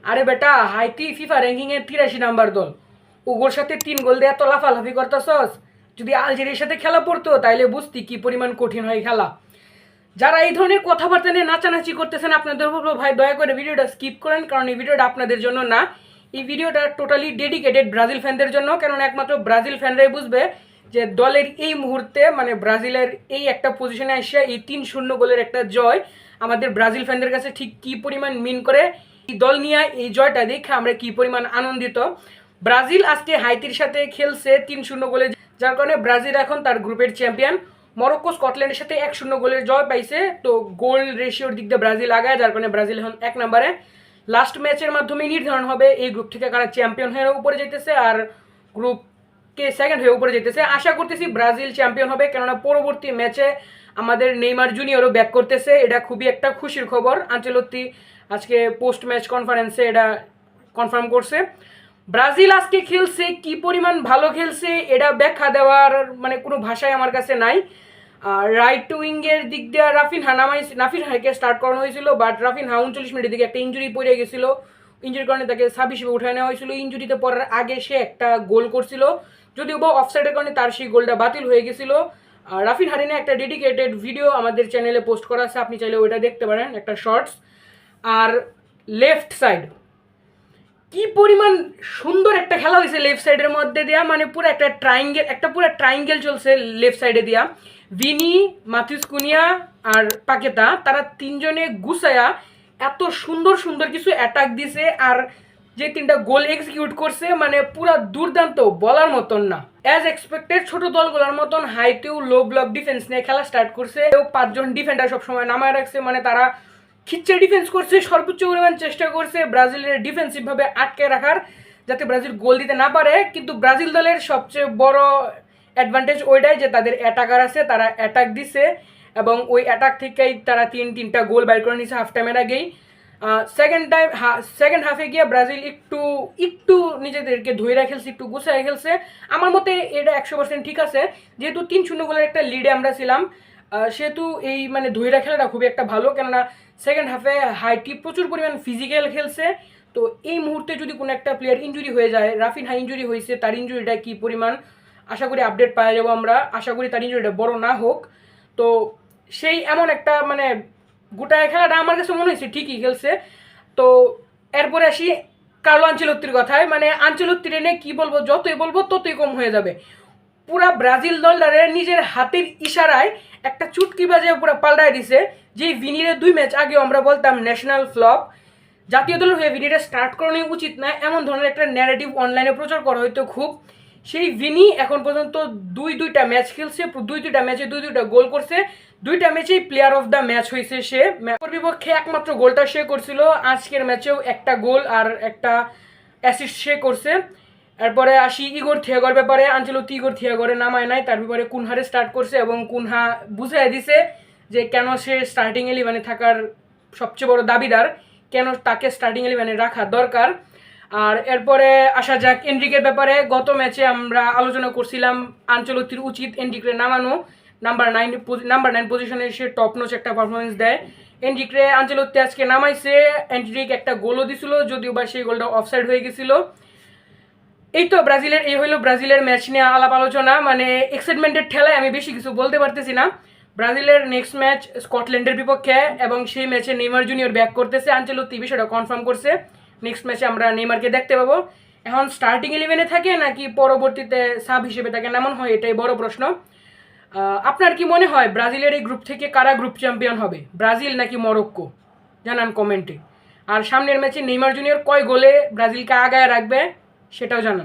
আরে বেটা, Haiti FIFA র্যাঙ্কিংয়ে 83 নাম্বার দল, ওগোর সাথে 3 গোল দিয়ে এত লাফালাফি করতেছস। যদি আলজেরিয়ার সাথে খেলা পড়তো তাইলে বুঝতি কি পরিমাণ কঠিন হয় খেলা। যারা এই ধরনের কথাবার্তা নিয়ে নাচানাচি করতেছেন, আপনাদের বলবো ভাই দয়া করে ভিডিওটা স্কিপ করেন, কারণ এই ভিডিওটা আপনাদের জন্য না। এই ভিডিওটা টোটালি ডেডিকেটেড ব্রাজিল ফ্যানদের জন্য, কেননা একমাত্র ব্রাজিল ফ্যানরাই বুঝবে যে দলের এই মুহূর্তে মানে ব্রাজিলের এই একটা পজিশনে এসে এই 3-0 গোলের একটা জয় আমাদের ব্রাজিল ফ্যানদের কাছে ঠিক কি পরিমাণ মিন করে। এই দল নিয়ে এই জয়টা দেখে আমরা কি পরিমাণ আনন্দিত। ব্রাজিল আজকে হাইতির সাথে খেলছে 3-0 গোলে, যার কারণে ব্রাজিল এখন তার গ্রুপের চ্যাম্পিয়ন। মরক্কো স্কটল্যান্ডের সাথে 1-0 গোলের জয় পাইছে, তো গোল রেশিওর দিক দিয়ে ব্রাজিল আগায়, যার কারণে ব্রাজিল এখন 1 নম্বরে। লাস্ট ম্যাচের মাধ্যমে নির্ধারণ হবে এই গ্রুপ থেকে কারা চ্যাম্পিয়ন হয়ে উপরে যেতেছে আর গ্রুপ কে সেকেন্ড হয়ে উপরে যেতেছে। আশা করতেছি ব্রাজিল চ্যাম্পিয়ন হবে, কেননা পরবর্তী ম্যাচে আমাদের নেইমার জুনিয়রও ব্যাক করতেছে, এটা খুবই একটা খুশির খবর। আনচেলত্তি আজকে পোস্ট ম্যাচ কনফারেন্সে এটা কনফার্ম করছে। ব্রাজিল আজকে খেলছে, কি পরিমাণ ভালো খেলছে এটা ব্যাখ্যা দেওয়ার মানে কোনো ভাষাই আমার কাছে নাই। রাইট উইংয়ের দিক দিয়ে রাফিনহাকে স্টার্ট করানো হয়েছিল, বাট রাফিনহা 39 মিনিটের দিকে একটা ইঞ্জুরি পড়ে গেছিলো। ইঞ্জুরির কারণে তাকে সাব হিসেবে উঠায় নেওয়া হয়েছিল। ইঞ্জুরিতে পড়ার আগে সে একটা গোল করছিল, যদিও বা অফসাইডের কারণে তার সেই গোলটা বাতিল হয়ে গেছিল। রাফিনহা নিয়ে একটা ডেডিকেটেড ভিডিও আমাদের চ্যানেলে পোস্ট করা আছে, আপনি চাইলে ওইটা দেখতে পারেন, একটা শর্টস। আর লেফট সাইড কি পরিমাণ সুন্দর একটা খেলা হয়েছে লেফট সাইডের মধ্যে দিয়া, মানে পুরো একটা ট্রাইঙ্গেল চলছে লেফট সাইডে দিয়া। ভিনি, মাথিউস কুনিয়া আর পাকেতা, তারা তিনজনে গুছায়া এত সুন্দর সুন্দর কিছু অ্যাটাক দিছে, আর যে 3টা গোল এক্সিকিউট করছে মানে পুরা দুর্দান্ত, বলার মতন না। অ্যাজ এক্সপেক্টেড ছোট দলগুলোর মতন হাইতেও লো ব্লক ডিফেন্স নিয়ে খেলা স্টার্ট করছে। 5 জন ডিফেন্ডার সবসময় নামায় রাখছে, মানে তারা খিচ্ছে ডিফেন্স করছে, সর্বোচ্চ পরিমাণ চেষ্টা করছে ব্রাজিলের ডিফেন্সিভভাবে আটকে রাখার, যাতে ব্রাজিল গোল দিতে না পারে। কিন্তু ব্রাজিল দলের সবচেয়ে বড় অ্যাডভান্টেজ ওইটাই যে তাদের অ্যাটাকার আছে, তারা অ্যাটাক দিছে এবং ওই অ্যাটাক থেকেই তারা 3টা গোল বাইর করে নিয়েছে হাফ টাইমের আগেই। সেকেন্ড হাফে গিয়ে ব্রাজিল একটু নিজেদেরকে ধইরা খেলছে, একটু গুছায় খেলছে। আমার মতে এটা 100% ঠিক আছে, যেহেতু 3-0 গোলের একটা লিডে আমরা ছিলাম, সেহেতু এই মানে ধইরা খেলাটা খুবই একটা ভালো। কেননা সেকেন্ড হাফে হাইটি প্রচুর পরিমাণ ফিজিক্যাল খেলছে। তো এই মুহূর্তে যদি কোনো একটা প্লেয়ার ইঞ্জুরি হয়ে যায়, রাফিনহা ইঞ্জুরি হয়েছে, তার ইঞ্জুরিটা কি পরিমাণ আশা করি আপডেট পাওয়া যাবো আমরা। আশা করি তার ইঞ্জুরিটা বড় না হোক। তো সেই এমন একটা মানে গোটায় খেলাটা আমার কাছে মনে হয়েছে ঠিকই খেলছে। তো এরপরে আসি কার্লো আনচেলত্তির কথায়, মানে আনচেলত্তির এনে কি বলবো, যতই বলবো ততই কম হয়ে যাবে। পুরা ব্রাজিল দলটারে নিজের হাতের ইশারায় একটা চুটকি বাজে পুরো পাল্টায় দিছে। যে ভিনিরে 2 ম্যাচ আগেও আমরা বলতাম ন্যাশনাল ফ্লপ, জাতীয় দলের হয়ে ভিনিরে স্টার্ট করানো উচিত না, এমন ধরনের একটা ন্যারেটিভ অনলাইনে প্রচার করা হয়তো খুব। সেই ভিনি এখন পর্যন্ত দুইটা ম্যাচ খেলছে, দুইটা ম্যাচে 2টা গোল করছে, 2টা ম্যাচেই প্লেয়ার অফ দ্য ম্যাচ হয়েছে সে। বিপক্ষে একমাত্র গোলটা সে করছিল, আজকের ম্যাচেও একটা গোল আর একটা অ্যাসিস্ট সে করছে। এরপরে আসি ইগোর থিয়াগোর ব্যাপারে। আনচেলত্তি ইগোর থিয়াগোরে নামায় নাই, তার ব্যাপারে কুনহারে স্টার্ট করছে এবং কুনহা বুঝাই দিছে যে কেন সে স্টার্টিং 11-এ থাকার সবচেয়ে বড় দাবিদার, কেন তাকে স্টার্টিং 11-এ রাখা দরকার। আর এরপরে আসা যাক এনরিকের ব্যাপারে। গত ম্যাচে আমরা আলোচনা করছিলাম আনচেলত্তির উচিত এনরিকে নামানো, নাম্বার 9 পজিশনে সে টপ নোচ একটা পারফরমেন্স দেয়। এনরিকে আনচেলত্তি আজকে নামাইছে, এনরিক একটা গোলও দিছিল, যদিও বা সেই গোলটা অফসাইড হয়ে গেছিল। এই তো এই হলো ব্রাজিলের ম্যাচ নিয়ে আলাপ আলোচনা। মানে এক্সাইটমেন্টের ঠেলায় আমি বেশি কিছু বলতে পারতেছি না। ব্রাজিলের নেক্সট ম্যাচ স্কটল্যান্ডের বিপক্ষে এবং সেই ম্যাচে নেইমার জুনিয়র ব্যাক করতেছে। আনচেলত্তি বিষয়টা কনফার্ম করছে, নেক্সট ম্যাচে আমরা নেইমারকে দেখতে পাবো। এখন স্টার্টিং 11-এ থাকে নাকি পরবর্তীতে সাব হিসেবে তাকে নামানো হয়, এটাই বড় প্রশ্ন। আপনার কি মনে হয় ব্রাজিলের এই গ্রুপ থেকে কারা গ্রুপ চ্যাম্পিয়ন হবে, ব্রাজিল নাকি মরক্কো? জানান কমেন্টে। আর সামনের ম্যাচে নেইমার জুনিয়র কয় গোলে ব্রাজিলকে আগায় রাখবে সেটাও জানান।